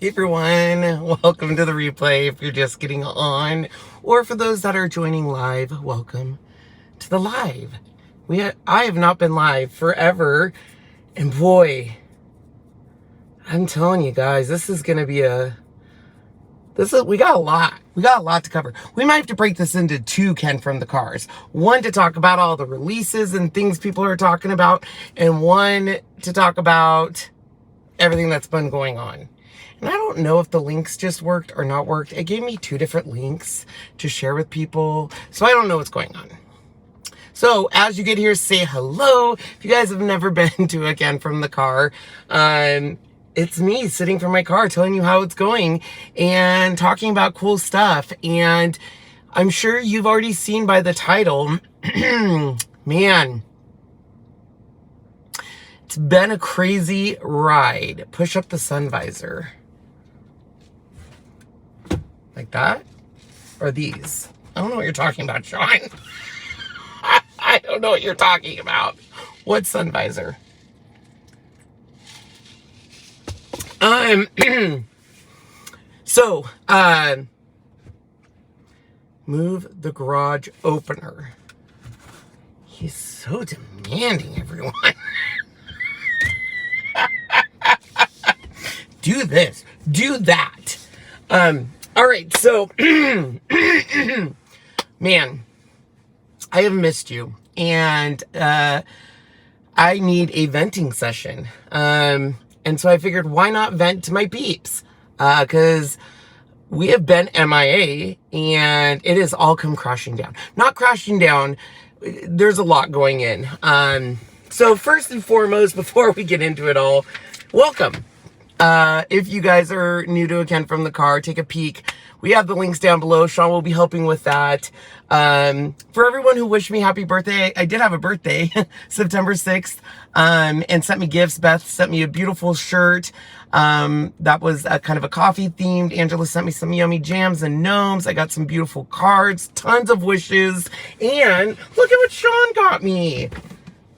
Hey everyone, welcome to the replay if you're just getting on, or for those that are joining live, welcome to the live. I have not been live forever, and boy, I'm telling you guys, this is gonna be we got a lot to cover. We might have to break this into two Ken from the Cars. One to talk about all the releases and things people are talking about, and one to talk about everything that's been going on. And I don't know if the links just worked or not worked. It gave me two different links to share with people. So I don't know what's going on. So as you get here, say hello. If you guys have never been to a Ken from the Car, it's me sitting from my car telling you how it's going and talking about cool stuff. And I'm sure you've already seen by the title, man, it's been a crazy ride. Push up the sun visor. Like that? Or these? I don't know what you're talking about, Sean. I don't know what you're talking about. What sun visor? So, move the garage opener. He's so demanding, everyone. Do this, do that. All right, so, man, I have missed you, and I need a venting session. And so I figured, why not vent to my peeps? Because we have been MIA, and it has all come crashing down. Not crashing down, there's a lot going in. So first and foremost, before we get into it all, welcome. If you guys are new to a Ken from the Car, take a peek. We have the links down below. Sean will be helping with that. For everyone who wished me happy birthday, I did have a birthday, September 6th, and sent me gifts. Beth sent me a beautiful shirt. That was kind of a coffee themed. Angela sent me some yummy jams and gnomes. I got some beautiful cards, tons of wishes. And look at what Sean got me.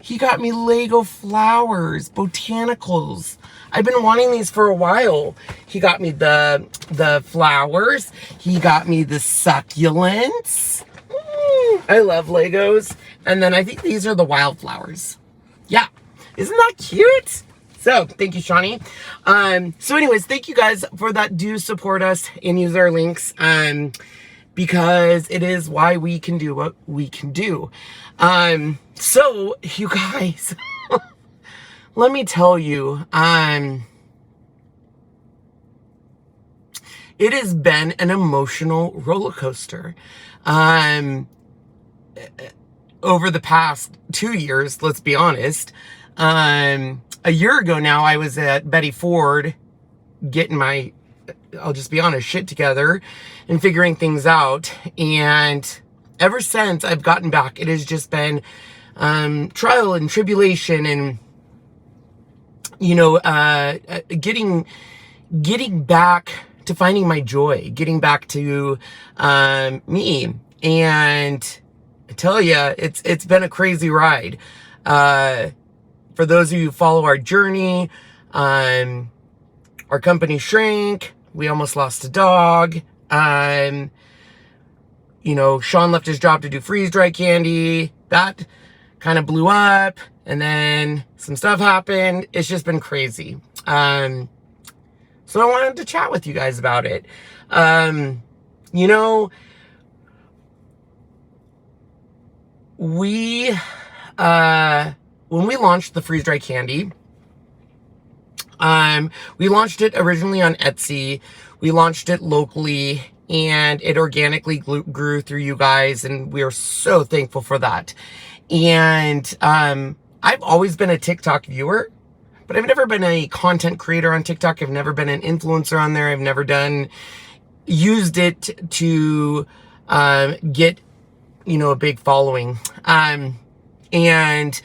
He got me Lego flowers, botanicals. I've been wanting these for a while. He got me the flowers. He got me the succulents. I love Legos. And then I think these are the wildflowers. Yeah. Isn't that cute? So, thank you, Shawnee. So anyways, thank you guys for that. Do support us and use our links. Because it is why we can do what we can do. So, you guys, let me tell you, it has been an emotional roller coaster. Over the past 2 years, let's be honest. A year ago now, I was at Betty Ford getting my, I'll just be honest, shit together and figuring things out. And ever since I've gotten back, it has just been trial and tribulation and, you know, getting back to finding my joy, getting back to me. And I tell you, it's been a crazy ride. For those of you who follow our journey, our company shrank. We almost lost a dog. You know, Sean left his job to do freeze dry candy. That kind of blew up. And then some stuff happened. It's just been crazy. So I wanted to chat with you guys about it. You know, when we launched the freeze dry candy, we launched it originally on Etsy. We launched it locally, and it organically grew through you guys, and we are so thankful for that. And I've always been a TikTok viewer, but I've never been a content creator on TikTok. I've never been an influencer on there. I've never used it to get, you know, a big following. And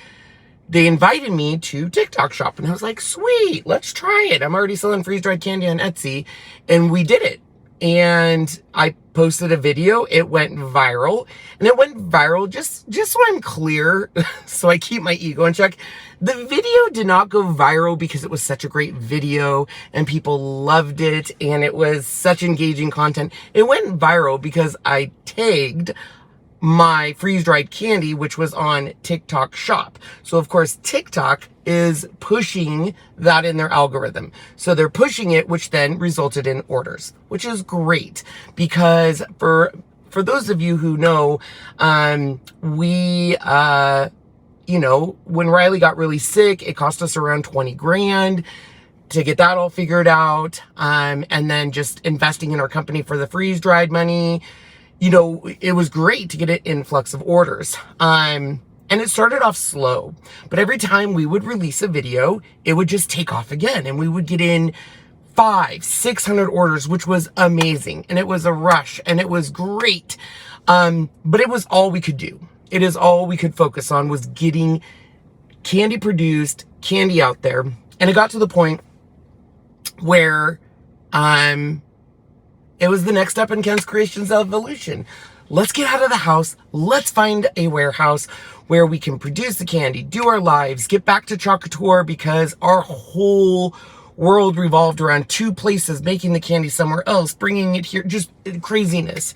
they invited me to TikTok shop, and I was like, sweet, let's try it. I'm already selling freeze-dried candy on Etsy, and we did it. And I posted a video. It went viral, and it went viral just so I'm clear, so I keep my ego in check. The video did not go viral because it was such a great video and people loved it and it was such engaging content. It went viral because I tagged my freeze-dried candy, which was on TikTok Shop. So of course TikTok is pushing that in their algorithm. So they're pushing it, which then resulted in orders, which is great because for those of you who know, you know, when Riley got really sick, it cost us around 20 grand to get that all figured out. And then just investing in our company for the freeze-dried money, you know, it was great to get an influx of orders. And it started off slow, but every time we would release a video, it would just take off again. And we would get in 500-600 orders, which was amazing. And it was a rush and it was great. But it was all we could do. It is all we could focus on, was getting candy produced, candy out there. And it got to the point where, it was the next step in Ken's Kreations evolution. Let's get out of the house. Let's find a warehouse where we can produce the candy, do our lives, get back to COUTURE, because our whole world revolved around 2 places, making the candy somewhere else, bringing it here, just craziness.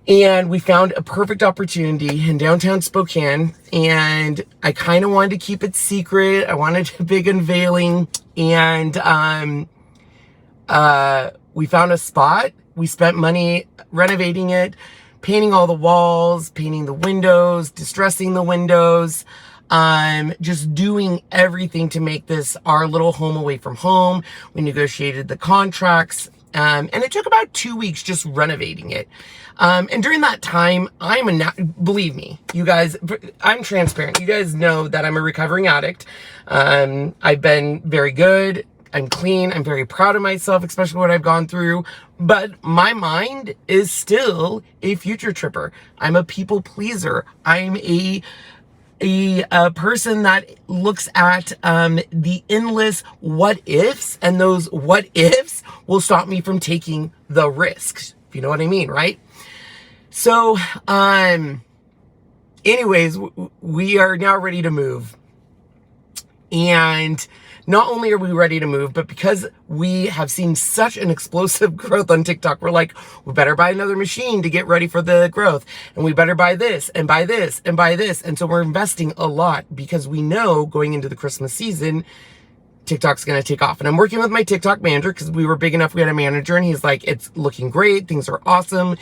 And we found a perfect opportunity in downtown Spokane, and I kind of wanted to keep it secret. I wanted a big unveiling, and we found a spot. We spent money renovating it, painting all the walls, painting the windows, distressing the windows, just doing everything to make this our little home away from home. We negotiated the contracts, and it took about 2 weeks just renovating it. And during that time, believe me, you guys, I'm transparent. You guys know that I'm a recovering addict. I've been very good. I'm clean. I'm very proud of myself, especially what I've gone through. But my mind is still a future tripper. I'm a people pleaser. I'm a person that looks at the endless what ifs, and those what ifs will stop me from taking the risks. If you know what I mean, right? So, anyways, we are now ready to move. And not only are we ready to move, but because we have seen such an explosive growth on TikTok, we're like, we better buy another machine to get ready for the growth. And we better buy this and buy this and buy this. And so we're investing a lot because we know going into the Christmas season, TikTok's going to take off. And I'm working with my TikTok manager because we were big enough. We had a manager and he's like, it's looking great. Things are awesome.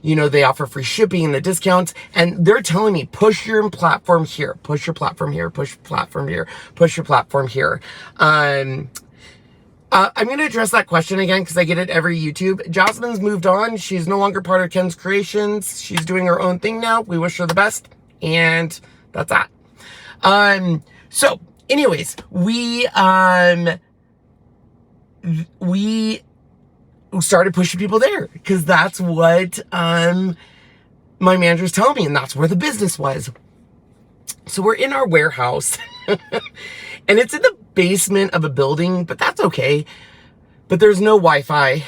You know, they offer free shipping and the discounts, and they're telling me, push your platform here, push your platform here, push your platform here, push your platform here. I'm going to address that question again because I get it every YouTube. Jasmine's moved on. She's no longer part of Ken's Kreations. She's doing her own thing now. We wish her the best, and that's that. So anyways, we started pushing people there because that's what my manager's telling me, and that's where the business was. So we're in our warehouse and it's in the basement of a building, but that's okay. But there's no Wi-Fi.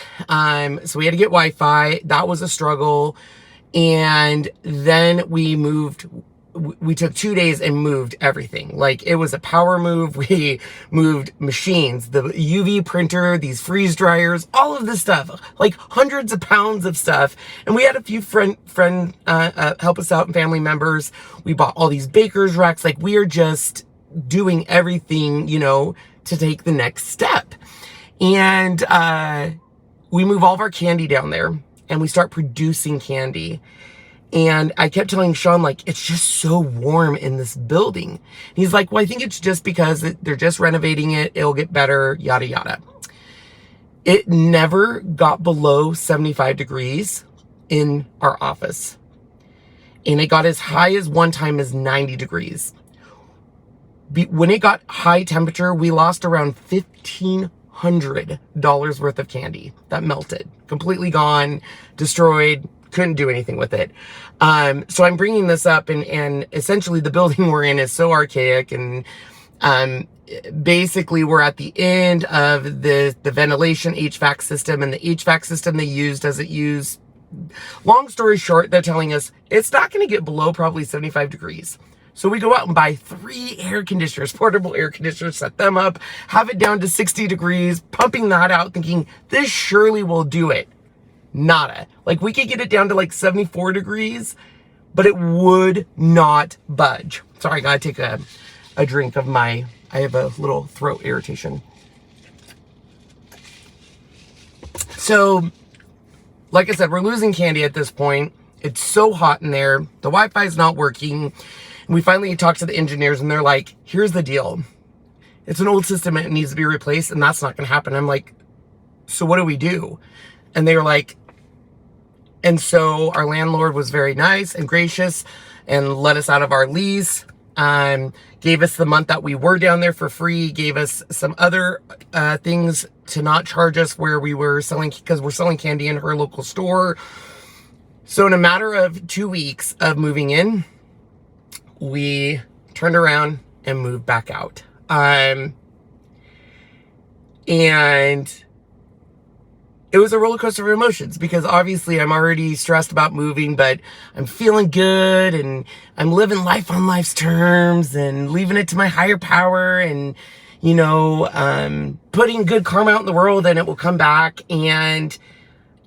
So we had to get Wi-Fi. That was a struggle. And then we took 2 days and moved everything. Like, it was a power move. We moved machines, the UV printer, these freeze dryers, all of this stuff, like hundreds of pounds of stuff. And we had a few friend help us out, and family members. We bought all these baker's racks. Like, we are just doing everything, you know, to take the next step. And we move all of our candy down there and we start producing candy. And I kept telling Sean, like, it's just so warm in this building. And he's like, well, I think it's just because they're just renovating it. It'll get better, yada, yada. It never got below 75 degrees in our office. And it got as high as one time as 90 degrees. When it got high temperature, we lost around $1,500 worth of candy that melted. Completely gone, destroyed. Couldn't do anything with it. So I'm bringing this up, and essentially the building we're in is so archaic, and basically we're at the end of the ventilation HVAC system, and the HVAC system they use doesn't use long story short, they're telling us it's not going to get below probably 75 degrees. So we go out and buy 3 air conditioners, portable air conditioners, set them up, have it down to 60 degrees, pumping that out, thinking this surely will do it. Nada. Like, we could get it down to like 74 degrees, but it would not budge. Sorry, I gotta take a drink of I have a little throat irritation. So, like I said, we're losing candy at this point. It's so hot in there. The Wi-Fi is not working. And we finally talked to the engineers, and they're like, here's the deal. It's an old system and it needs to be replaced, and that's not going to happen. I'm like, so what do we do? And they were like, and so our landlord was very nice and gracious and let us out of our lease, gave us the month that we were down there for free, gave us some other things to not charge us where we were selling, because we're selling candy in her local store. So in a matter of 2 weeks of moving in, we turned around and moved back out. And it was a roller coaster of emotions, because obviously I'm already stressed about moving, but I'm feeling good and I'm living life on life's terms and leaving it to my higher power and, you know, putting good karma out in the world, and it will come back. And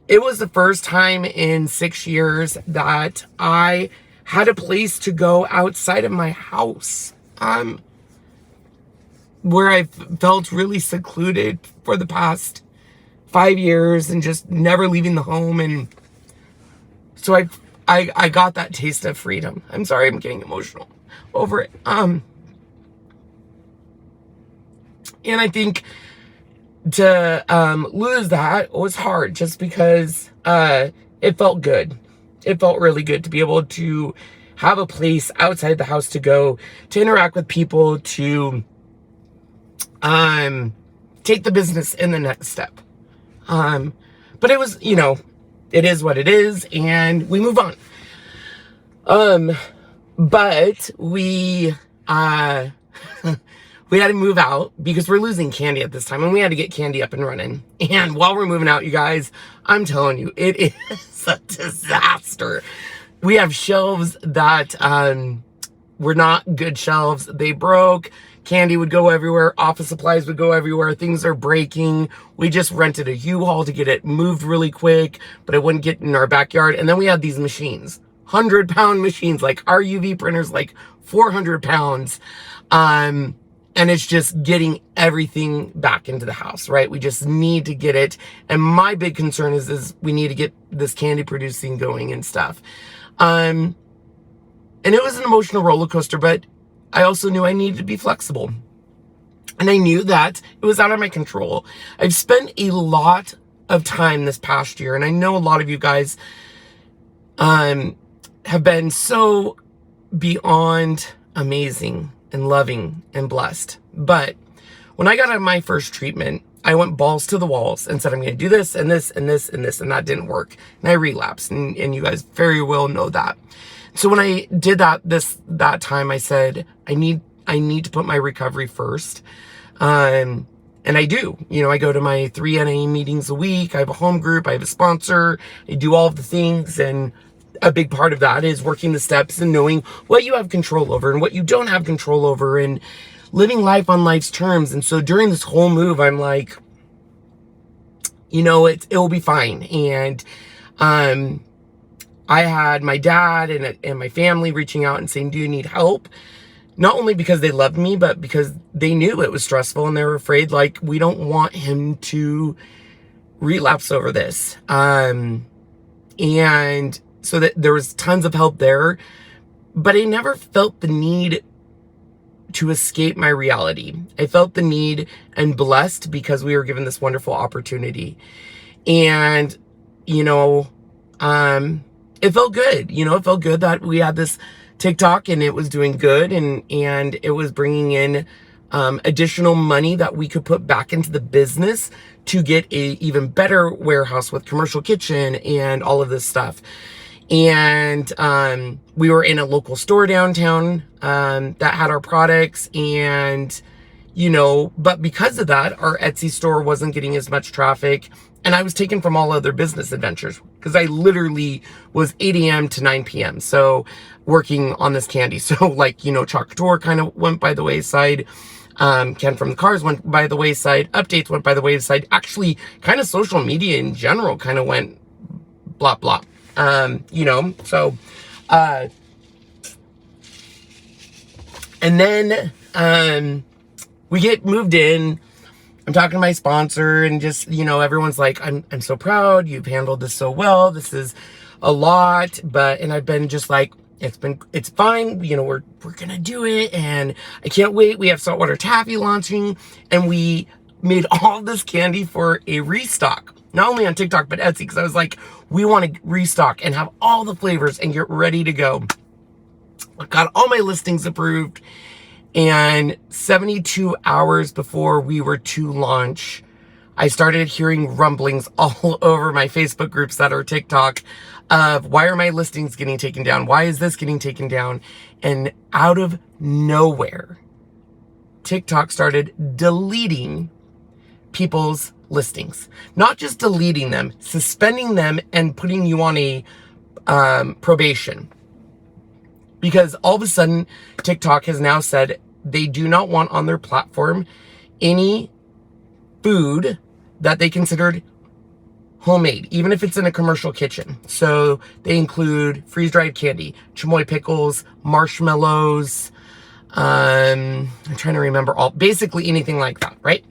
it was the first time in 6 years that I had a place to go outside of my house, where I felt really secluded for the past 5 years and just never leaving the home. And so I got that taste of freedom. I'm sorry, I'm getting emotional over it. And I think to lose that was hard, just because it felt good. It felt really good to be able to have a place outside the house to go, to interact with people, to take the business in the next step. But it was, you know, it is what it is, and we move on. But we we had to move out because we're losing candy at this time, and we had to get candy up and running. And while we're moving out, you guys, I'm telling you, it is a disaster. We have shelves that were not good shelves. They broke. Candy would go everywhere. Office supplies would go everywhere. Things are breaking. We just rented a U-Haul to get it moved really quick, but it wouldn't get in our backyard. And then we had these machines, 100-pound machines, like our UV printers, like 400 pounds. And it's just getting everything back into the house, right? We just need to get it. And my big concern is we need to get this candy producing going and stuff. And it was an emotional roller coaster, but I also knew I needed to be flexible. And I knew that it was out of my control. I've spent a lot of time this past year, and I know a lot of you guys have been so beyond amazing and loving and blessed. But when I got out of my first treatment, I went balls to the walls and said, I'm going to do this and this and this and this, and that didn't work. And I relapsed, and you guys very well know that. So when I did that time, I said, I need to put my recovery first. And I do. You know, I go to my 3 NA meetings a week. I have a home group. I have a sponsor. I do all of the things. And a big part of that is working the steps and knowing what you have control over and what you don't have control over, and living life on life's terms. And so during this whole move, I'm like, you know, it'll be fine. And I had my dad and my family reaching out and saying, do you need help? Not only because they loved me, but because they knew it was stressful, and they were afraid, like, we don't want him to relapse over this. And so that there was tons of help there, but I never felt the need to escape my reality. I felt the need and blessed because we were given this wonderful opportunity. And, you know, it felt good. You know, it felt good that we had this TikTok and it was doing good, and it was bringing in additional money that we could put back into the business to get a even better warehouse with commercial kitchen and all of this stuff. And we were in a local store downtown that had our products, and, you know, but because of that, our Etsy store wasn't getting as much traffic, and I was taken from all other business adventures. because I literally was 8 a.m. to 9 p.m. So working on this candy. So like, you know, COUTURE kind of went by the wayside. Ken from the Cars went by the wayside. Updates went by the wayside. Actually, kind of social media in general kind of went blah, blah. You know, so, and then, we get moved in. I'm talking to my sponsor and just, you know, everyone's like, I'm so proud. You've handled this so well. This is a lot, and I've been just like, it's fine. You know, we're going to do it. And I can't wait. We have saltwater taffy launching, and we made all this candy for a restock, not only on TikTok, but Etsy. Cause I was like, we want to restock and have all the flavors and get ready to go. I got all my listings approved. And 72 hours before we were to launch, I started hearing rumblings all over my Facebook groups that are TikTok of, why are my listings getting taken down? Why is this getting taken down? And out of nowhere, TikTok started deleting people's listings. Not just deleting them, suspending them and putting you on a probation. Because all of a sudden, TikTok has now said they do not want on their platform any food that they considered homemade, even if it's in a commercial kitchen. So they include freeze-dried candy, chamoy pickles, marshmallows. I'm trying to remember basically anything like that, right?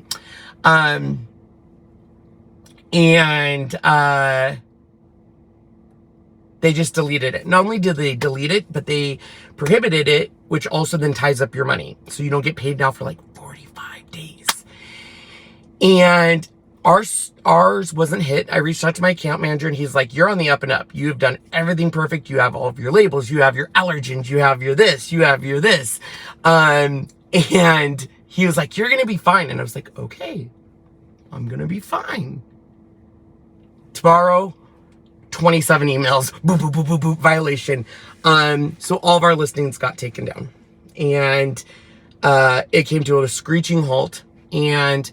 They just deleted it. Not only did they delete it, but they prohibited it, which also then ties up your money. So you don't get paid now for like 45 days. And ours wasn't hit. I reached out to my account manager and he's like, you're on the up and up. You have done everything perfect. You have all of your labels. You have your allergens. You have your this. You have your this. And he was like, you're going to be fine. And I was like, okay, I'm going to be fine. Tomorrow, 27 emails, boop, boop, boop, boop, boop, violation. So all of our listings got taken down. And it came to a screeching halt. And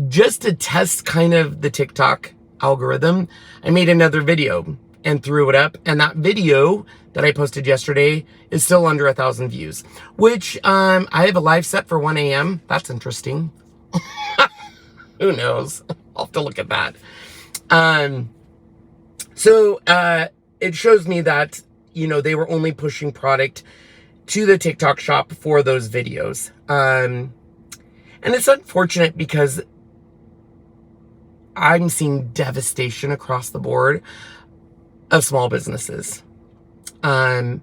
just to test kind of the TikTok algorithm, I made another video and threw it up. And that video that I posted yesterday is still under 1,000 views, which I have a live set for 1 a.m. That's interesting. Who knows? I'll have to look at that. So it shows me that, you know, they were only pushing product to the TikTok shop for those videos. And it's unfortunate because I'm seeing devastation across the board of small businesses. I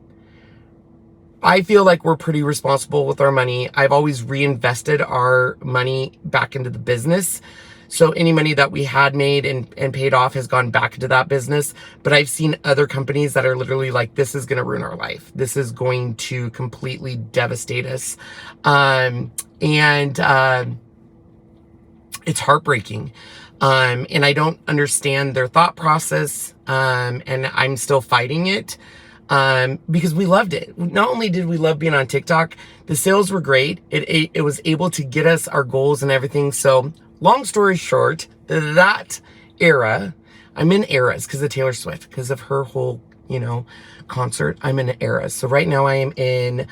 feel like we're pretty responsible with our money. I've always reinvested our money back into the business. So any money that we had made and paid off has gone back into that business. But I've seen other companies that are literally like, this is going to ruin our life. This is going to completely devastate us. It's heartbreaking. And I don't understand their thought process. And I'm still fighting it. Because we loved it. Not only did we love being on TikTok, the sales were great. It was able to get us our goals and everything. So long story short, that era, I'm in eras because of Taylor Swift, because of her whole, you know, concert. I'm in eras. So right now I am in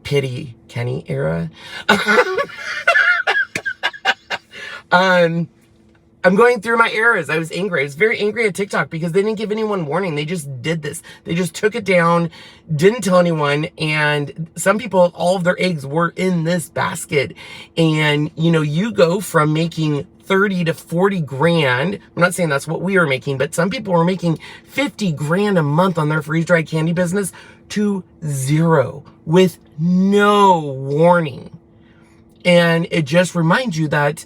Pity Kenny era. I'm going through my eras. I was angry. I was very angry at TikTok because they didn't give anyone warning. They just did this. They just took it down, didn't tell anyone. And some people, all of their eggs were in this basket. And, you know, you go from making 30 to 40 grand. I'm not saying that's what we were making, but some people were making 50 grand a month on their freeze-dried candy business to zero with no warning. And it just reminds you that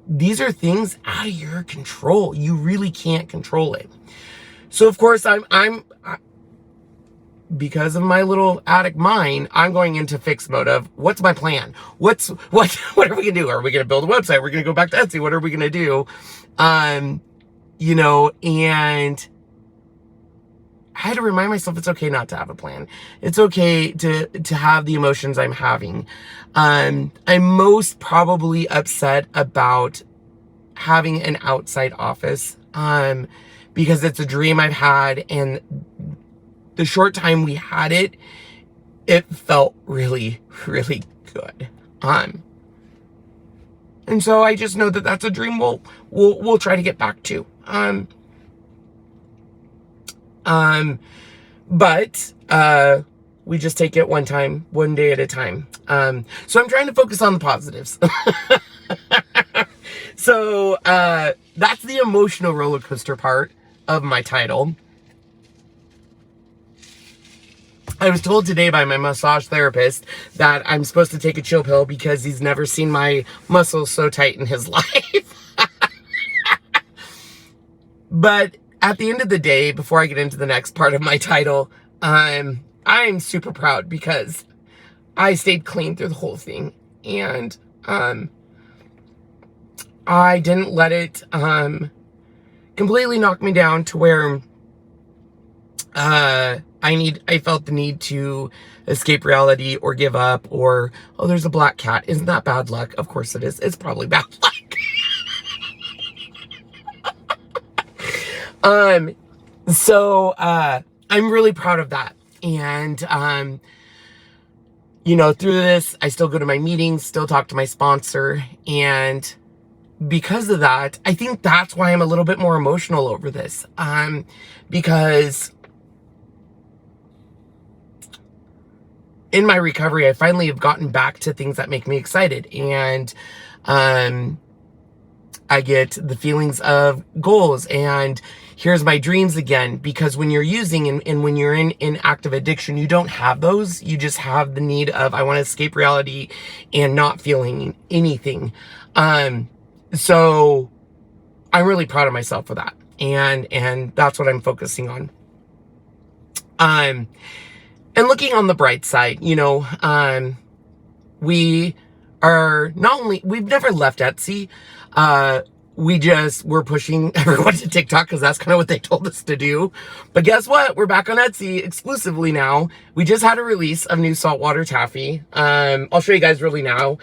these are things out of your control. You really can't control it. So of course I'm because of my little addict mind, I'm going into fix mode of what's my plan? What are we gonna do? Are we gonna build a website? We're gonna go back to Etsy. What are we gonna do? You know, and I had to remind myself it's okay not to have a plan. It's okay to have the emotions I'm having. I'm most probably upset about having an outside office. because it's a dream I've had, and the short time we had it, it felt really, really good. And so I just know that that's a dream we'll try to get back to. But we just take it one day at a time. So I'm trying to focus on the positives. So that's the emotional roller coaster part of my title. I was told today by my massage therapist that I'm supposed to take a chill pill because he's never seen my muscles so tight in his life. But at the end of the day, before I get into the next part of my title, I'm super proud because I stayed clean through the whole thing, and I didn't let it completely knock me down to where I felt the need to escape reality or give up, or, oh, there's a black cat. Isn't that bad luck? Of course it is. It's probably bad luck. So I'm really proud of that. And, through this, I still go to my meetings, still talk to my sponsor. And because of that, I think that's why I'm a little bit more emotional over this. Because in my recovery, I finally have gotten back to things that make me excited. And I get the feelings of goals and here's my dreams again. Because when you're using and when you're in active addiction, you don't have those. You just have the need of, I want to escape reality and not feeling anything. So I'm really proud of myself for that. And that's what I'm focusing on. And looking on the bright side, we are not only, we've never left Etsy. We're pushing everyone to TikTok because that's kind of what they told us to do. But guess what? We're back on Etsy exclusively now. We just had a release of new saltwater taffy. I'll show you guys really now.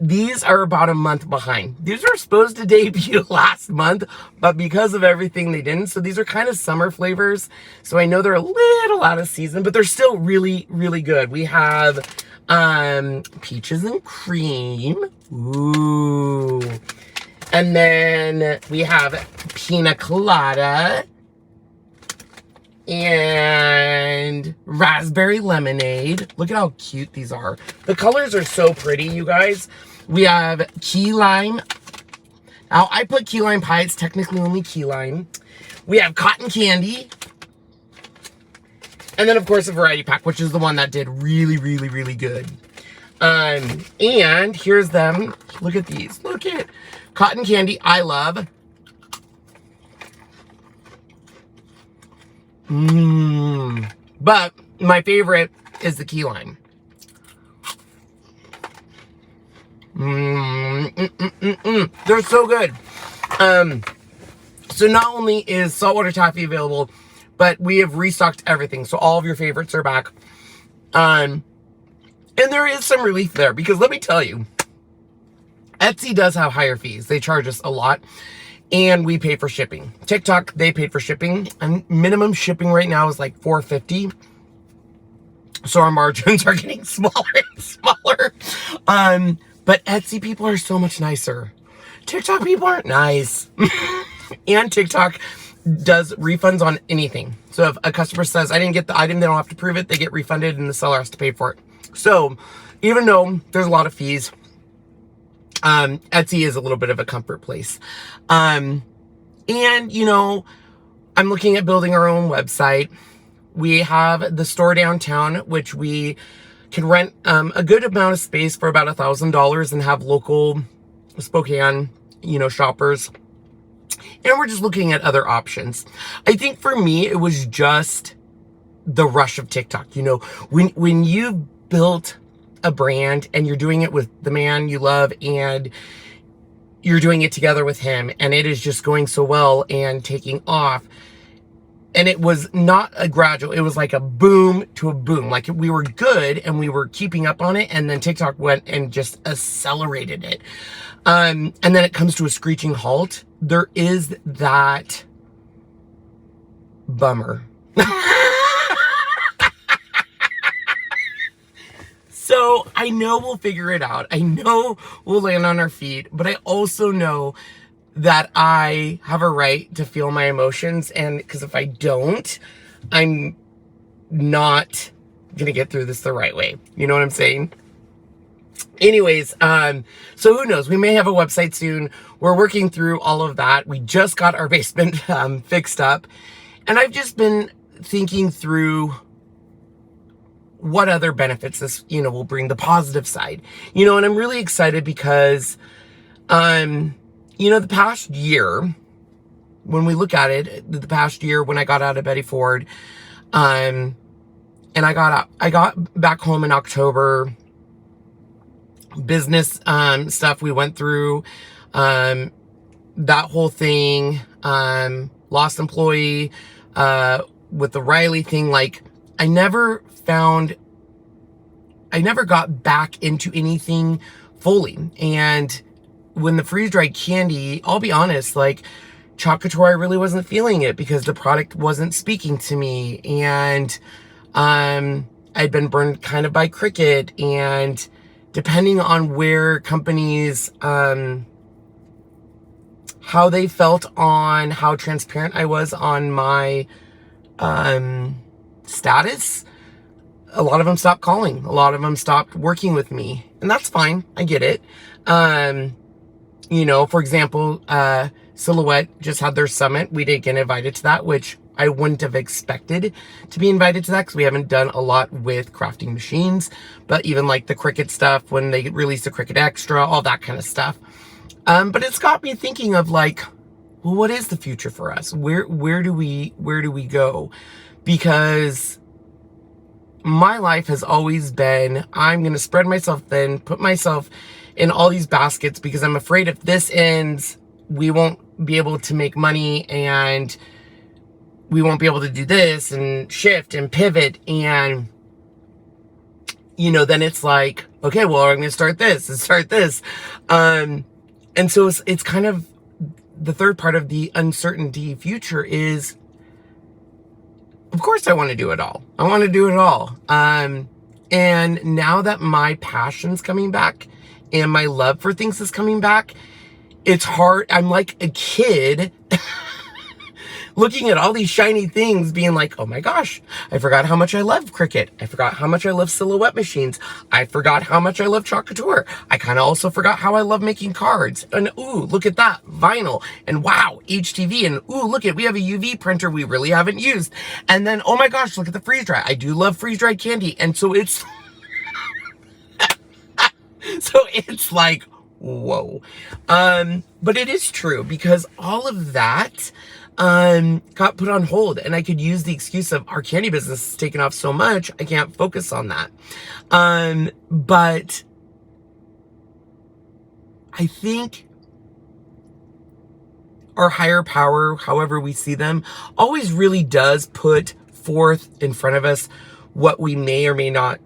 These are about a month behind. These were supposed to debut last month, but because of everything they didn't. So these are kind of summer flavors. So I know they're a little out of season, but they're still really, really good. We have peaches and cream. Ooh. And then we have pina colada and raspberry lemonade. Look at how cute these are. The colors are so pretty, you guys. We have key lime. Now, I put key lime pie. It's technically only key lime. We have cotton candy. And then, of course, a variety pack, which is the one that did really, really, really good. And here's them. Look at these. Look at cotton candy. I love. But my favorite is the key lime. They're so good. So not only is saltwater taffy available, but we have restocked everything. So all of your favorites are back. And there is some relief there because let me tell you, Etsy does have higher fees. They charge us a lot and we pay for shipping. TikTok, they paid for shipping, and minimum shipping right now is like $4.50. So our margins are getting smaller and smaller. But Etsy people are so much nicer. TikTok people aren't nice. And TikTok does refunds on anything. So if a customer says, I didn't get the item, they don't have to prove it. They get refunded and the seller has to pay for it. So even though there's a lot of fees, Etsy is a little bit of a comfort place. And, I'm looking at building our own website. We have the store downtown, which we can rent a good amount of space for about $1,000 and have local Spokane, shoppers. And we're just looking at other options. I think for me, it was just the rush of TikTok. When you've built a brand and you're doing it with the man you love and you're doing it together with him and it is just going so well and taking off, And it was not a gradual, it was like a boom to a boom. Like we were good and we were keeping up on it, and then TikTok went and just accelerated it. And then it comes to a screeching halt. There is that bummer. So I know we'll figure it out. I know we'll land on our feet, but I also know that I have a right to feel my emotions, and because if I don't, I'm not gonna get through this the right way. You know what I'm saying? Anyways, so who knows? We may have a website soon. We're working through all of that. We just got our basement fixed up, and I've just been thinking through what other benefits this, will bring, the positive side. And I'm really excited because the past year, when we look at it, the past year when I got out of Betty Ford, and I got back home in October, business stuff we went through, that whole thing, lost employee, with the Riley thing, like I never got back into anything fully. And when the freeze-dried candy, I'll be honest, like COUTURE, I really wasn't feeling it because the product wasn't speaking to me. And I'd been burned kind of by CRICUT, and depending on where companies, how they felt on how transparent I was on my status, a lot of them stopped calling. A lot of them stopped working with me. And that's fine. I get it. For example, Silhouette just had their summit. We didn't get invited to that, which I wouldn't have expected to be invited to that because we haven't done a lot with crafting machines. But even like the CRICUT stuff, when they released the CRICUT Extra, all that kind of stuff. But it's got me thinking of like, well, what is the future for us? Where do we go? Because my life has always been, I'm going to spread myself thin, put myself in all these baskets because I'm afraid if this ends, we won't be able to make money, and we won't be able to do this and shift and pivot. And, then it's like, okay, well, I'm going to start this and start this. And so it's kind of the third part of the uncertainty future is, of course I want to do it all. I want to do it all. And now that my passion's coming back and my love for things is coming back, it's hard. I'm like a kid looking at all these shiny things being like, oh my gosh, I forgot how much I love CRICUT. I forgot how much I love Silhouette machines. I forgot how much I love COUTURE. I kind of also forgot how I love making cards. And ooh, look at that, vinyl. And wow, HTV. And ooh, look at, we have a UV printer we really haven't used. And then, oh my gosh, look at the freeze dry. I do love freeze dried candy. And so it's, like, whoa. But it is true because all of that got put on hold, and I could use the excuse of our candy business is taking off so much, I can't focus on that. But I think our higher power, however we see them, always really does put forth in front of us what we may or may not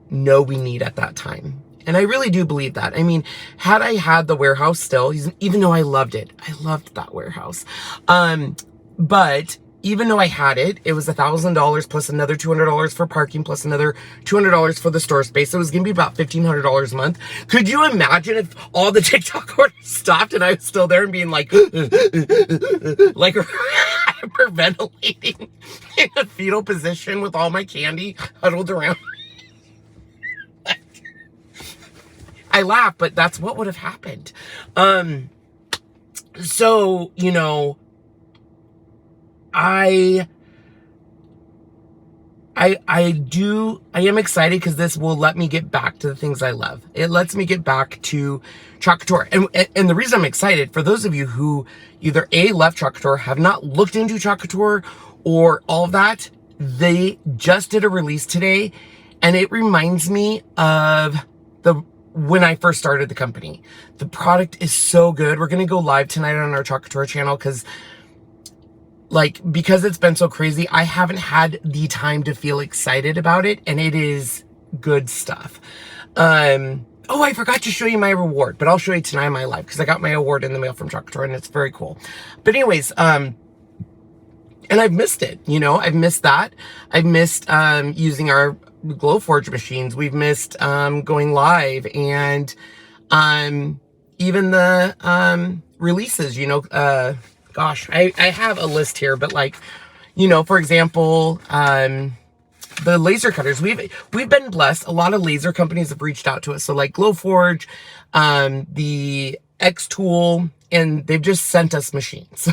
know we need at that time. And I really do believe that. I mean, had I had the warehouse still, even though I loved it, I loved that warehouse. But even though I had it, it was $1,000 plus another $200 for parking, plus another $200 for the store space. So it was going to be about $1,500 a month. Could you imagine if all the TikTok orders stopped and I was still there and being like, like hyperventilating in a fetal position with all my candy huddled around? I laugh, but that's what would have happened. So, I am excited because this will let me get back to the things I love. It lets me get back to COUTURE. And the reason I'm excited, for those of you who either A, left COUTURE, have not looked into COUTURE or all of that, they just did a release today, and it reminds me of when I first started the company. The product is so good. We're going to go live tonight on our COUTURE channel because like, because it's been so crazy, I haven't had the time to feel excited about it, and it is good stuff. Oh, I forgot to show you my reward, but I'll show you tonight in my live, because I got my award in the mail from COUTURE, and it's very cool. But anyways, and I've missed it, you know, I've missed that. I've missed using our Glowforge machines. We've missed going live, and even the releases, you know. Gosh, I have a list here, but like, you know, for example, the laser cutters, we've been blessed. A lot of laser companies have reached out to us. So like Glowforge, the X Tool, and they've just sent us machines.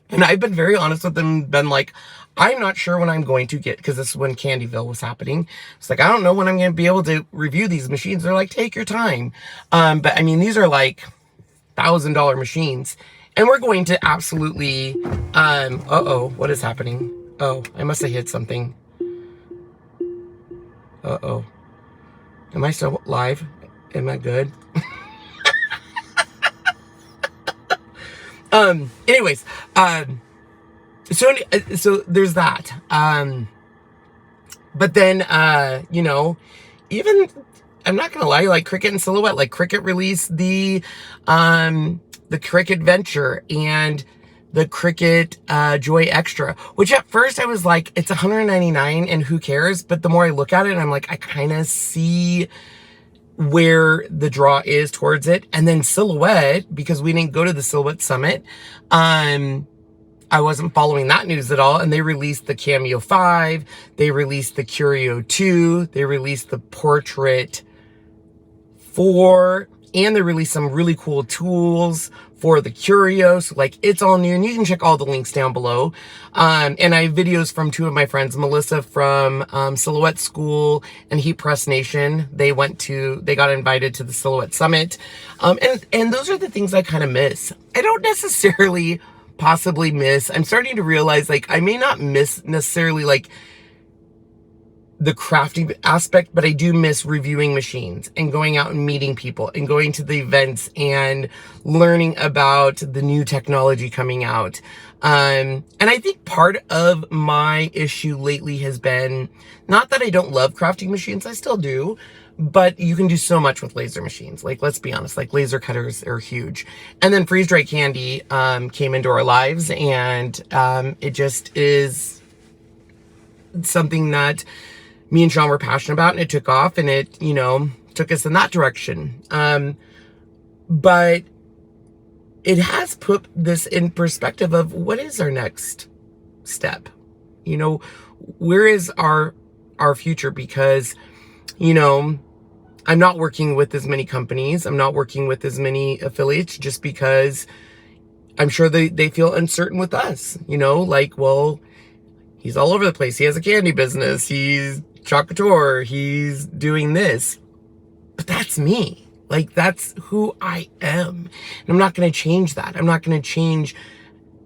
And I've been very honest with them, been like, I'm not sure when I'm going to get, because this is when Candyville was happening. It's like, I don't know when I'm going to be able to review these machines. They're like, take your time. But I mean, these are like $1,000 machines. And we're going to absolutely, uh-oh, what is happening? Oh, I must have hit something. Uh-oh. Am I still live? Am I good? Anyways, so there's that. But then, you know, even, I'm not gonna lie, like CRICUT and Silhouette, like CRICUT released the CRICUT Venture and the CRICUT Joy Extra, which at first I was like, it's $199 and who cares? But the more I look at it, I'm like, I kind of see where the draw is towards it. And then Silhouette, because we didn't go to the Silhouette Summit, I wasn't following that news at all. And they released the Cameo 5, they released the Curio 2, they released the Portrait 4, and they released some really cool tools for the Curio. So like, it's all new, and you can check all the links down below. And I have videos from two of my friends, Melissa from Silhouette School and Heat Press Nation. They got invited to the Silhouette Summit. And those are the things I kind of miss. I don't necessarily possibly miss. I'm starting to realize, like, I may not miss necessarily like the crafting aspect, but I do miss reviewing machines and going out and meeting people and going to the events and learning about the new technology coming out. And I think part of my issue lately has been, not that I don't love crafting machines, I still do, but you can do so much with laser machines. Like, let's be honest, like laser cutters are huge. And then freeze dry candy came into our lives, and it just is something that me and Sean were passionate about, and it took off, and it, you know, took us in that direction. But it has put this in perspective of what is our next step? You know, where is our future? Because, you know, I'm not working with as many companies. I'm not working with as many affiliates, just because I'm sure they feel uncertain with us, you know, like, well, he's all over the place. He has a candy business. He's COUTURE. He's doing this. But that's me. Like, that's who I am. And I'm not going to change that. I'm not going to change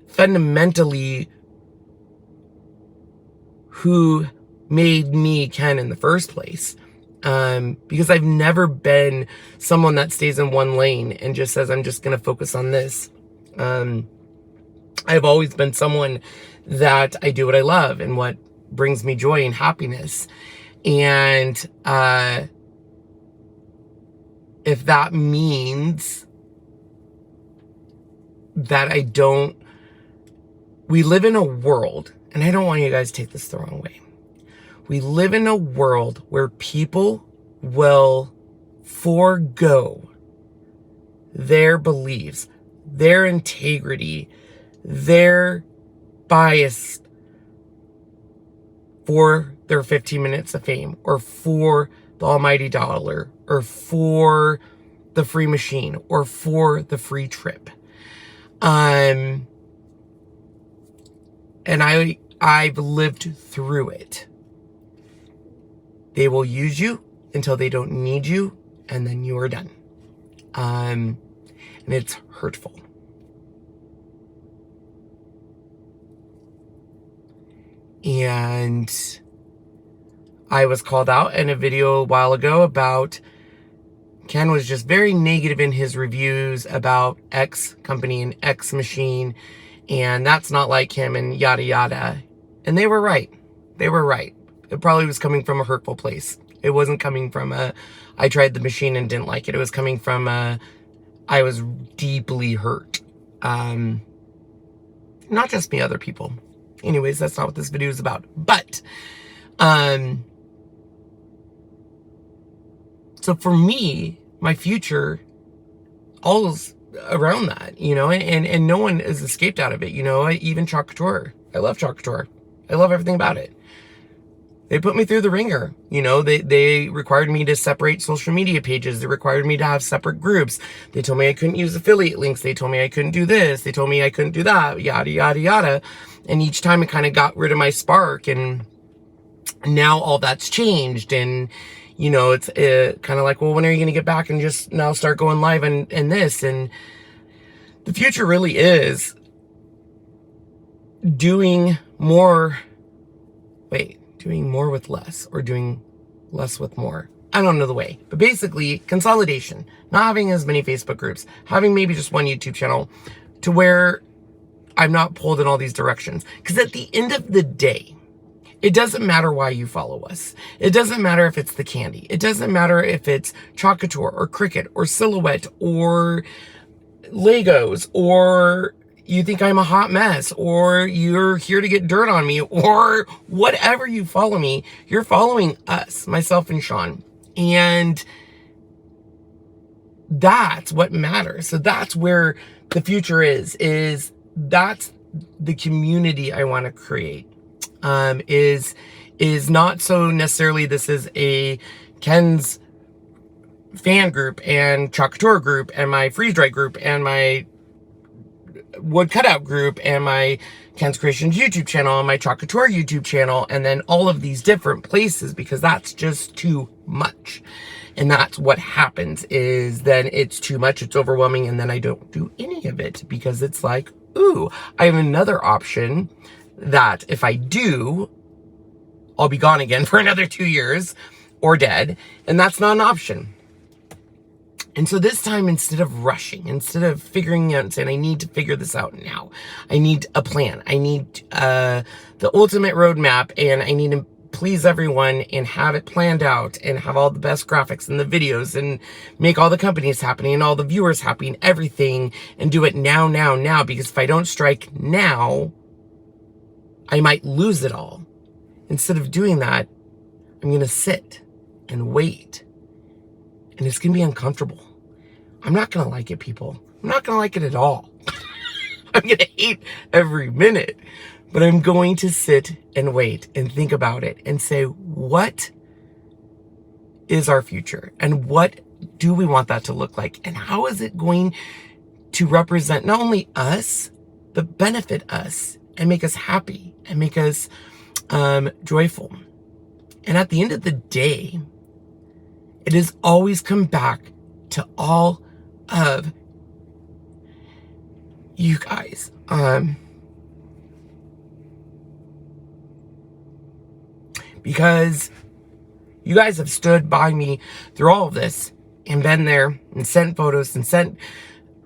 fundamentally who made me Ken in the first place. Because I've never been someone that stays in one lane and just says, I'm just going to focus on this. I've always been someone that I do what I love and what brings me joy and happiness. And if that means that we live in a world, and I don't want you guys to take this the wrong way. We live in a world where people will forego their beliefs, their integrity, their bias for their 15 minutes of fame, or for the almighty dollar, or for the free machine, or for the free trip. And I've lived through it. They will use you until they don't need you, and then you are done. And it's hurtful. And I was called out in a video a while ago about Ken was just very negative in his reviews about X company and X machine. And that's not like him and yada, yada. And they were right. They were right. It probably was coming from a hurtful place. It wasn't coming from I tried the machine and didn't like it. It was coming from I was deeply hurt. Not just me, other people. Anyways, that's not what this video is about. But, so for me, my future, all is around that, and no one has escaped out of it, even COUTURE. I love COUTURE. I love everything about it. They put me through the ringer. They required me to separate social media pages. They required me to have separate groups. They told me I couldn't use affiliate links. They told me I couldn't do this. They told me I couldn't do that, yada, yada, yada. And each time it kind of got rid of my spark. And now all that's changed. And, it's kind of like, well, when are you going to get back and just now start going live and this? And the future really is doing more with less, or doing less with more. I don't know the way, but basically consolidation, not having as many Facebook groups, having maybe just one YouTube channel, to where I'm not pulled in all these directions. Because at the end of the day, it doesn't matter why you follow us. It doesn't matter if it's the candy. It doesn't matter if it's COUTURE or CRICUT or Silhouette or Legos, or you think I'm a hot mess, or you're here to get dirt on me, or whatever you follow me, you're following us, myself and Sean. And that's what matters. So that's where the future is that's the community I want to create. Is not so necessarily this is a Ken's fan group and COUTURE group and my freeze dry group and my wood cutout group and my Ken's Kreations YouTube channel and my COUTURE YouTube channel, and then all of these different places, because that's just too much. And that's what happens, is then it's too much, it's overwhelming, and then I don't do any of it, because it's like, ooh, I have another option that if I do, I'll be gone again for another 2 years or dead, and that's not an option. And so this time, instead of rushing, instead of figuring out and saying, I need to figure this out now, I need a plan, I need the ultimate roadmap, and I need to please everyone and have it planned out and have all the best graphics and the videos and make all the companies happy and all the viewers happy and everything, and do it now, because if I don't strike now, I might lose it all. Instead of doing that, I'm going to sit and wait. And it's going to be uncomfortable. I'm not going to like it, people. I'm not going to like it at all. I'm going to hate every minute. But I'm going to sit and wait and think about it and say, what is our future? And what do we want that to look like? And how is it going to represent not only us, but benefit us and make us happy and make us joyful? And at the end of the day, it has always come back to all of you guys. Because you guys have stood by me through all of this and been there and sent photos and sent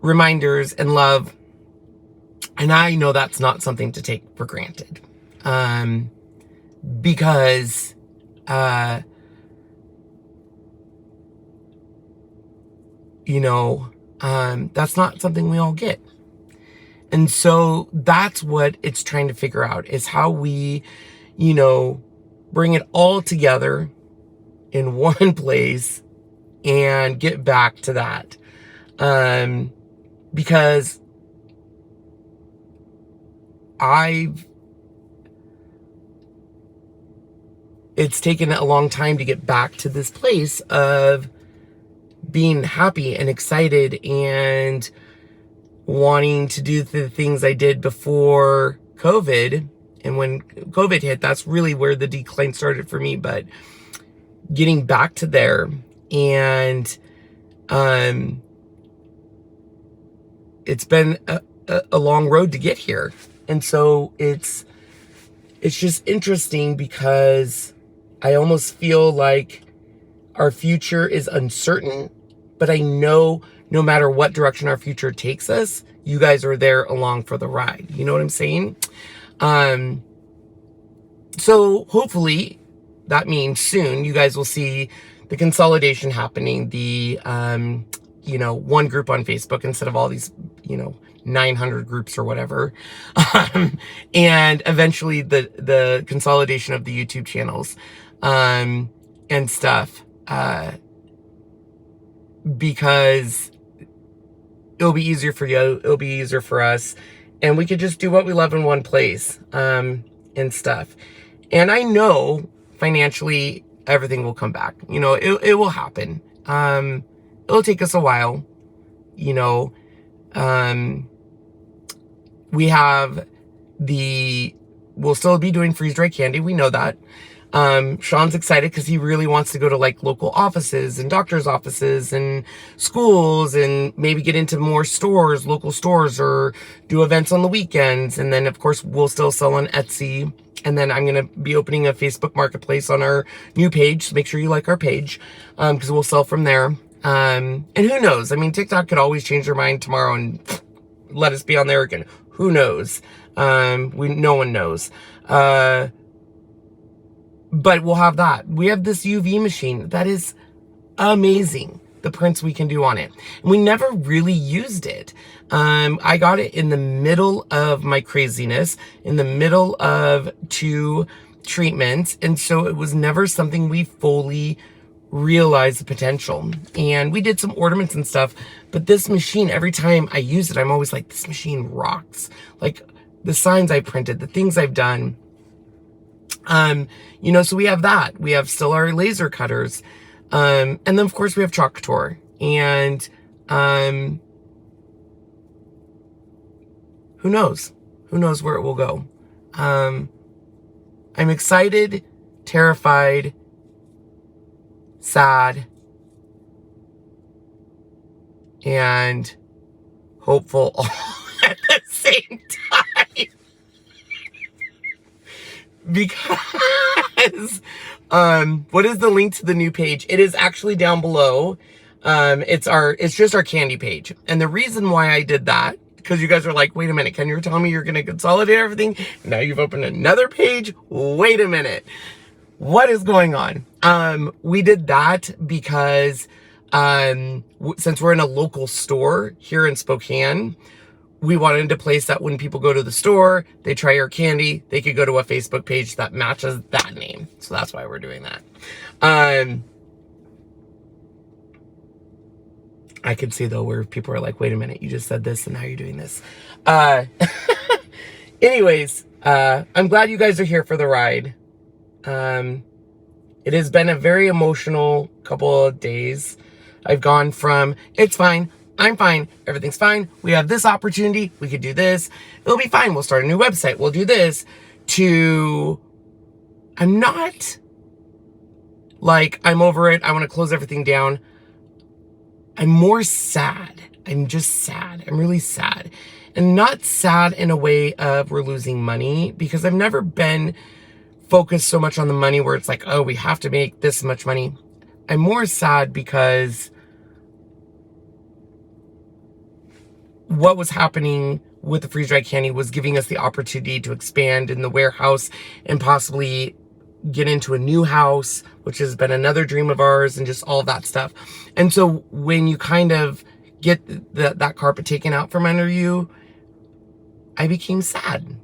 reminders and love. And I know that's not something to take for granted. Because that's not something we all get. And so that's what it's trying to figure out, is how we, bring it all together in one place and get back to that. Because it's taken a long time to get back to this place of being happy and excited and wanting to do the things I did before COVID. And when COVID hit, that's really where the decline started for me. But getting back to there, and it's been a long road to get here. And so it's just interesting, because I almost feel like our future is uncertain, but I know no matter what direction our future takes us, you guys are there along for the ride. You know what I'm saying? So hopefully that means soon you guys will see the consolidation happening, the, one group on Facebook instead of all these, 900 groups or whatever. And eventually the consolidation of the YouTube channels, and stuff, because it'll be easier for you, it'll be easier for us, and we could just do what we love in one place, and stuff. And I know financially everything will come back. It will happen. It'll take us a while. We'll still be doing freeze-dried candy. We know that. Sean's excited because he really wants to go to like local offices and doctor's offices and schools and maybe get into more stores, local stores, or do events on the weekends. And then of course we'll still sell on Etsy. And then I'm going to be opening a Facebook marketplace on our new page. So make sure you like our page, because we'll sell from there. And who knows? I mean, TikTok could always change their mind tomorrow and let us be on there again. Who knows? No one knows. But we'll have that. We have this UV machine that is amazing. The prints we can do on it. And we never really used it. I got it in the middle of my craziness, in the middle of 2 treatments. And so it was never something we fully realized the potential. And we did some ornaments and stuff, but this machine, every time I use it, I'm always like, this machine rocks. Like the signs I printed, the things I've done. So we have that. We have still our laser cutters. And then of course we have COUTURE, and, who knows where it will go. I'm excited, terrified, sad, and hopeful all at the same time. Because, what is the link to the new page? It is actually down below. It's just our candy page. And the reason why I did that, because you guys are like, wait a minute, Ken, you're telling me you're going to consolidate everything? Now you've opened another page? Wait a minute. What is going on? We did that because, since we're in a local store here in Spokane, we wanted a place that when people go to the store, they try our candy, they could go to a Facebook page that matches that name. So that's why we're doing that. I could see though where people are like, wait a minute, you just said this and now you're doing this. Anyways, I'm glad you guys are here for the ride. It has been a very emotional couple of days. I've gone from, it's fine, I'm fine, everything's fine, we have this opportunity, we could do this, it'll be fine, we'll start a new website, we'll do this, to, I'm not like, I'm over it, I want to close everything down. I'm more sad. I'm just sad. I'm really sad. And not sad in a way of we're losing money, because I've never been focused so much on the money where it's like, oh, we have to make this much money. I'm more sad because what was happening with the freeze-dried candy was giving us the opportunity to expand in the warehouse and possibly get into a new house, which has been another dream of ours, and just all of that stuff. And so when you kind of get that carpet taken out from under you, I became sad.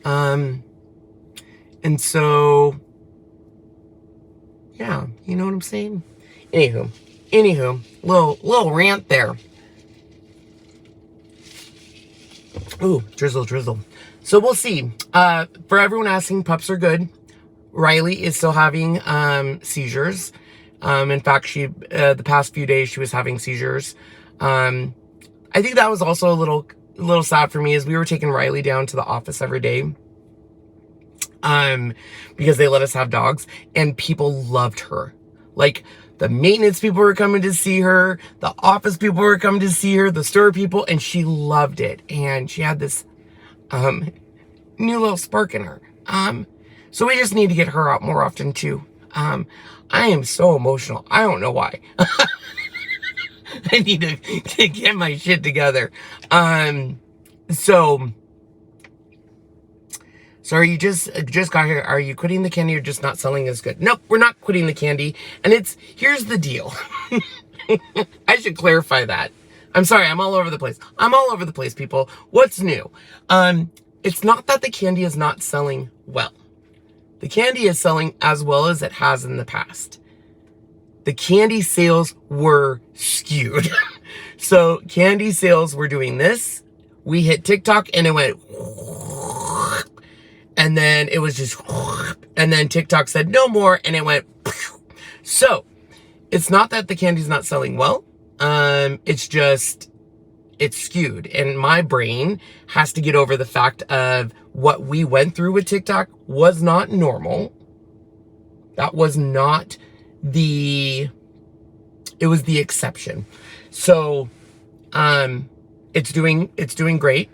And so, yeah, you know what I'm saying? Anywho, little rant there. Ooh, drizzle. So we'll see. For everyone asking, pups are good. Riley is still having seizures. In fact, she the past few days she was having seizures. I think that was also a little sad for me, as we were taking Riley down to the office every day. Because they let us have dogs, and people loved her. Like, the maintenance people were coming to see her, the office people were coming to see her, the store people, and she loved it. And she had this new little spark in her. So we just need to get her out more often too. I am so emotional. I don't know why. I need to get my shit together. So you just got here. Are you quitting the candy or just not selling as good? Nope, we're not quitting the candy. And here's the deal. I should clarify that. I'm sorry, I'm all over the place. I'm all over the place, people. What's new? It's not that the candy is not selling well. The candy is selling as well as it has in the past. The candy sales were skewed. So candy sales were doing this. We hit TikTok and it went, and then it was just, and then TikTok said no more and it went. So it's not that the candy's not selling well. It's just, it's skewed. And my brain has to get over the fact of what we went through with TikTok was not normal. That was not it was the exception. So, it's doing great.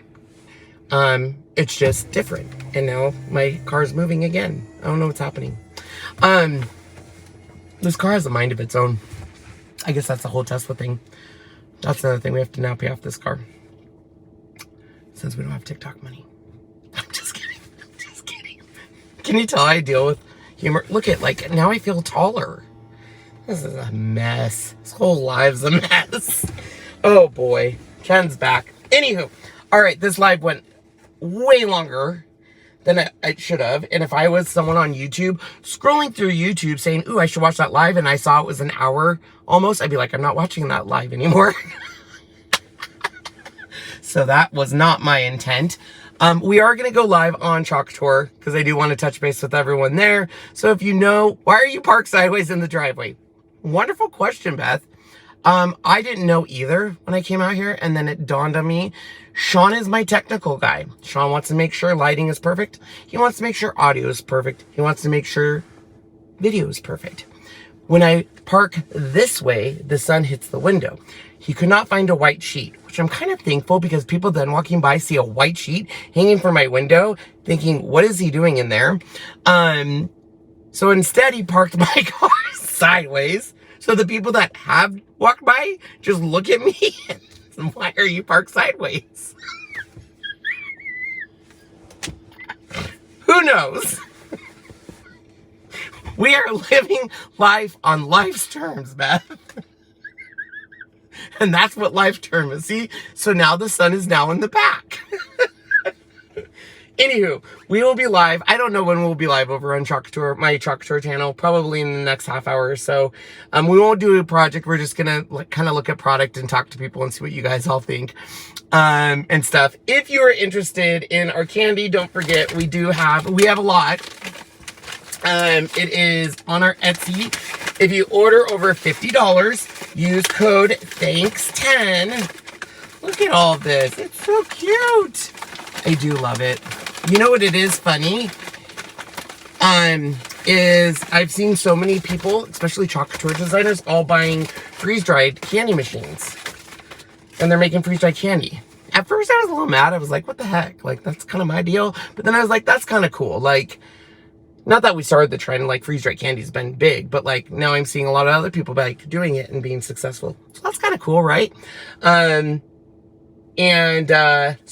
It's just different. And now my car's moving again. I don't know what's happening. This car has a mind of its own. I guess that's the whole Tesla thing. That's another thing. We have to now pay off this car. Since we don't have TikTok money. I'm just kidding. I'm just kidding. Can you tell I deal with humor? Look at, like, now I feel taller. This is a mess. This whole life's a mess. Oh boy. Ken's back. Anywho. Alright, this live went way longer than I should have. And if I was someone on YouTube, scrolling through YouTube saying, ooh, I should watch that live, and I saw it was an hour almost, I'd be like, I'm not watching that live anymore. So that was not my intent. We are going to go live on COUTURE because I do want to touch base with everyone there. So if you know, why are you parked sideways in the driveway? Wonderful question, Beth. I didn't know either when I came out here, and then it dawned on me. Sean is my technical guy. Sean wants to make sure lighting is perfect. He wants to make sure audio is perfect. He wants to make sure video is perfect. When I park this way, the sun hits the window. He could not find a white sheet, which I'm kind of thankful because people then walking by see a white sheet hanging from my window thinking, what is he doing in there? So instead he parked my car sideways. So the people that have walked by just look at me and why are you parked sideways? Who knows? We are living life on life's terms, Beth. And that's what life term is. See? So now the sun is now in the back. Anywho, we will be live. I don't know when we'll be live over on COUTURE, my COUTURE channel, probably in the next half hour or so. We won't do a project. We're just going to kind of look at product and talk to people and see what you guys all think and stuff. If you are interested in our candy, don't forget, we have a lot. It is on our Etsy. If you order over $50, use code THANKS10. Look at all this. It's so cute. I do love it. You know what it is funny? Is I've seen so many people, especially COUTURE designers, all buying freeze-dried candy machines. And they're making freeze-dried candy. At first I was a little mad. I was like, what the heck? Like, that's kind of my deal. But then I was like, that's kind of cool. Like, not that we started the trend, like freeze-dried candy's been big, but like now I'm seeing a lot of other people like doing it and being successful. So that's kind of cool, right? So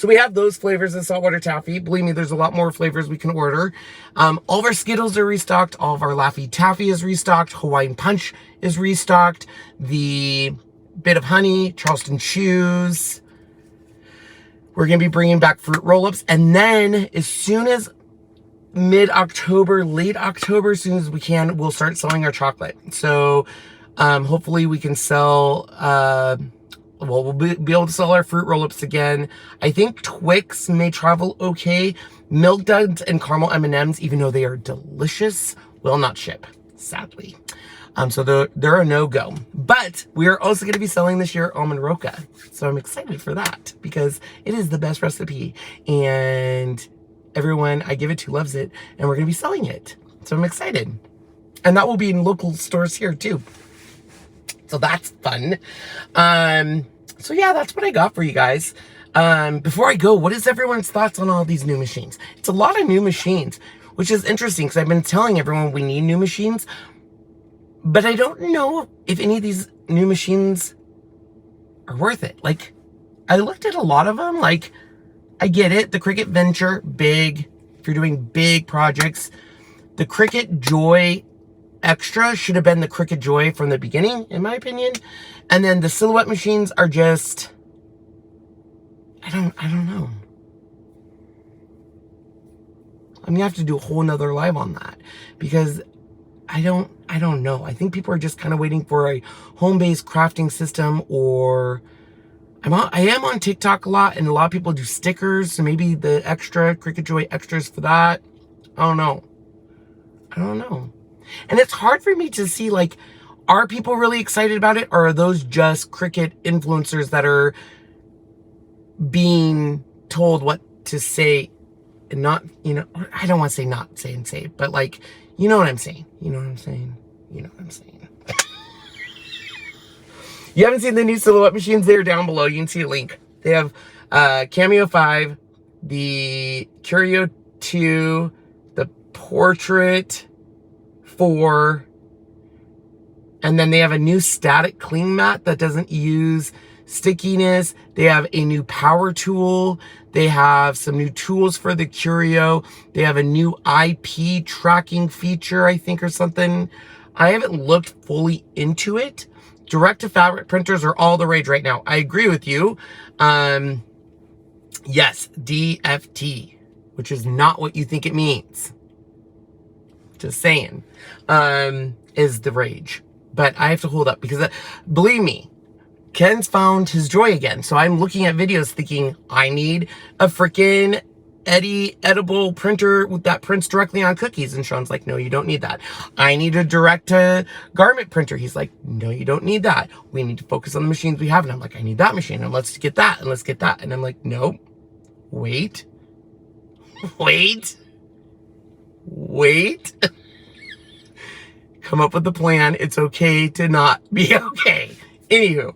we have those flavors of saltwater taffy. Believe me, there's a lot more flavors we can order. All of our Skittles are restocked. All of our Laffy Taffy is restocked. Hawaiian Punch is restocked. The Bit of Honey, Charleston Chews. We're going to be bringing back fruit roll-ups. And then as soon as mid-October, late October, as soon as we can, we'll start selling our chocolate. So hopefully we can sell... we'll be able to sell our fruit roll-ups again. I think Twix may travel okay. Milk Duds and caramel M&Ms, even though they are delicious, will not ship, sadly. So they're a no-go. But we are also going to be selling this year almond roca. So I'm excited for that because it is the best recipe. And everyone I give it to loves it. And we're going to be selling it. So I'm excited. And that will be in local stores here too. So that's fun. So yeah, that's what I got for you guys. Before I go, what is everyone's thoughts on all these new machines? It's a lot of new machines, which is interesting because I've been telling everyone we need new machines, but I don't know if any of these new machines are worth it. Like, I looked at a lot of them. Like, I get it. The CRICUT Venture, big. If you're doing big projects. The CRICUT Joy Extra should have been the CRICUT Joy from the beginning, in my opinion. And then the Silhouette machines are just, I don't know. I'm gonna have to do a whole nother live on that, because I don't know. I think people are just kind of waiting for a home-based crafting system, or I am on TikTok a lot, and a lot of people do stickers, so maybe the extra CRICUT Joy extras for that. I don't know. And it's hard for me to see, like, are people really excited about it, or are those just CRICUT influencers that are being told what to say and not, you know, I don't want to say not say and say, but like, you know what I'm saying. You know what I'm saying? You know what I'm saying. You haven't seen the new Silhouette machines? They're down below. You can see a link. They have Cameo 5, the Curio 2, the Portrait 4, and then they have a new static cling mat that doesn't use stickiness. They have a new power tool. They have some new tools for the Curio. They have a new IP tracking feature, I think, or something. I haven't looked fully into it. Direct-to-fabric printers are all the rage right now. I agree with you. Yes, DFT, which is not what you think it means. Just saying, is the rage. But I have to hold up, because believe me, Ken's found his joy again. So I'm looking at videos thinking, I need a freaking edible printer that prints directly on cookies. And Sean's like, no, you don't need that. I need a direct-to-garment printer. He's like, no, you don't need that. We need to focus on the machines we have. And I'm like, I need that machine. And let's get that. And let's get that. And I'm like, nope. Wait. Come up with a plan. It's okay to not be okay. Anywho,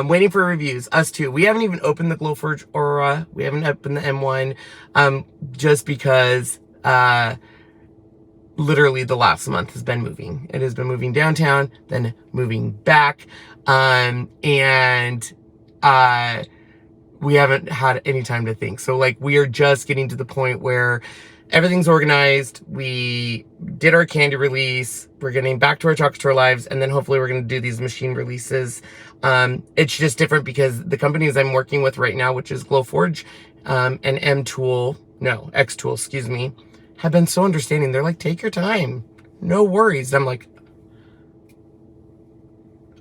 waiting for reviews. Us too. We haven't even opened the Glowforge Aura. We haven't opened the M1, just because literally the last month has been moving. It has been moving downtown, then moving back, and we haven't had any time to think. So like, we are just getting to the point where everything's organized. We did our candy release. We're getting back to our chocolate tour lives, and then hopefully we're going to do these machine releases. It's just different because the companies I'm working with right now, which is Glowforge and X-Tool, excuse me, have been so understanding. They're like, take your time, no worries. I'm like,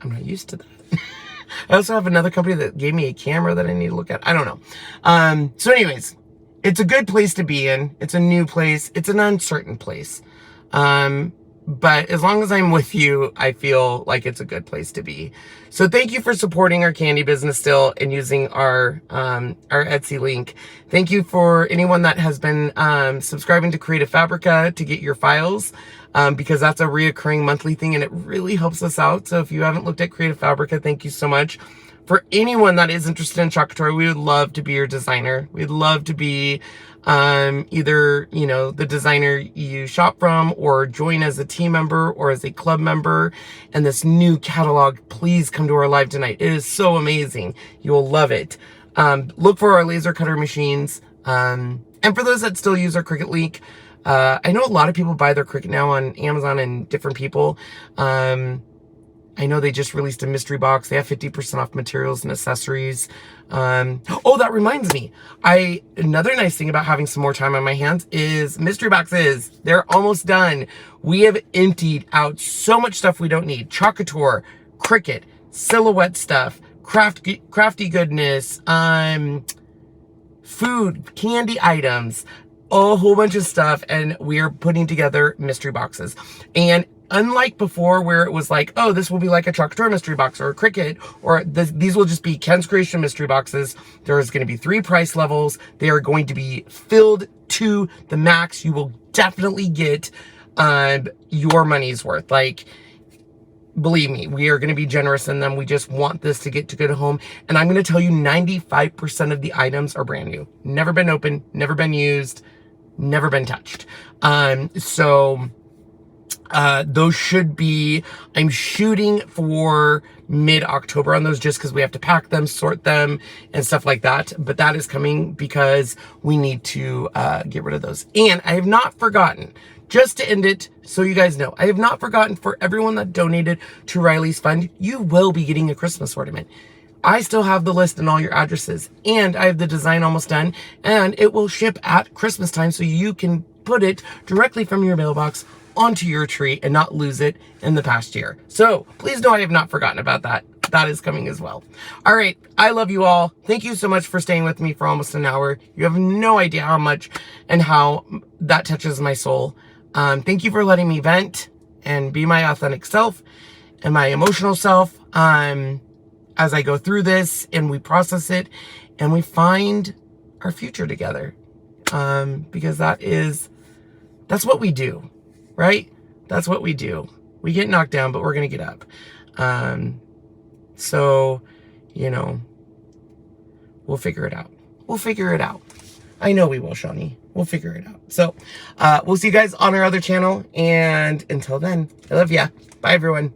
I'm not used to that. I also have another company that gave me a camera that I need to look at. I don't know. So anyways, it's a good place to be in. It's a new place. It's an uncertain place. But as long as I'm with you, I feel like it's a good place to be. So thank you for supporting our candy business still and using our Etsy link. Thank you for anyone that has been subscribing to Creative Fabrica to get your files, because that's a reoccurring monthly thing and it really helps us out. So if you haven't looked at Creative Fabrica, thank you so much. For anyone that is interested in chocolate tour, we would love to be your designer. We'd love to be either, you know, the designer you shop from, or join as a team member or as a club member. And this new catalog, please come to our live tonight. It is so amazing. You'll love it. Look for our laser cutter machines. And for those that still use our CRICUT link, I know a lot of people buy their CRICUT now on Amazon and different people. I know they just released a mystery box. They have 50% off materials and accessories. Oh, that reminds me. Another nice thing about having some more time on my hands is mystery boxes. They're almost done. We have emptied out so much stuff we don't need. COUTURE, CRICUT, Silhouette stuff, crafty goodness, food, candy items, a whole bunch of stuff. And we are putting together mystery boxes. And unlike before, where it was like, oh, this will be like a COUTURE mystery box or a CRICUT, or these will just be Ken's Creation mystery boxes. There's going to be 3 price levels. They are going to be filled to the max. You will definitely get your money's worth. Like, believe me, we are going to be generous in them. We just want this to get to good home. And I'm going to tell you, 95% of the items are brand new. Never been opened, never been used, never been touched. So Those should be, I'm shooting for mid-October on those just because we have to pack them, sort them, and stuff like that. But that is coming because we need to get rid of those. And I have not forgotten, just to end it so you guys know, I have not forgotten for everyone that donated to Riley's Fund, you will be getting a Christmas ornament. I still have the list and all your addresses, and I have the design almost done, and it will ship at Christmas time so you can put it directly from your mailbox onto your tree and not lose it in the past year. So please know I have not forgotten about that. That is coming as well. All right. I love you all. Thank you so much for staying with me for almost an hour. You have no idea how much and how that touches my soul. Thank you for letting me vent and be my authentic self and my emotional self as I go through this and we process it and we find our future together. Because that's what we do, right? That's what we do. We get knocked down, but we're going to get up. So, you know, we'll figure it out. We'll figure it out. I know we will, Shawnee. We'll figure it out. So, we'll see you guys on our other channel. And until then, I love ya. Bye, everyone.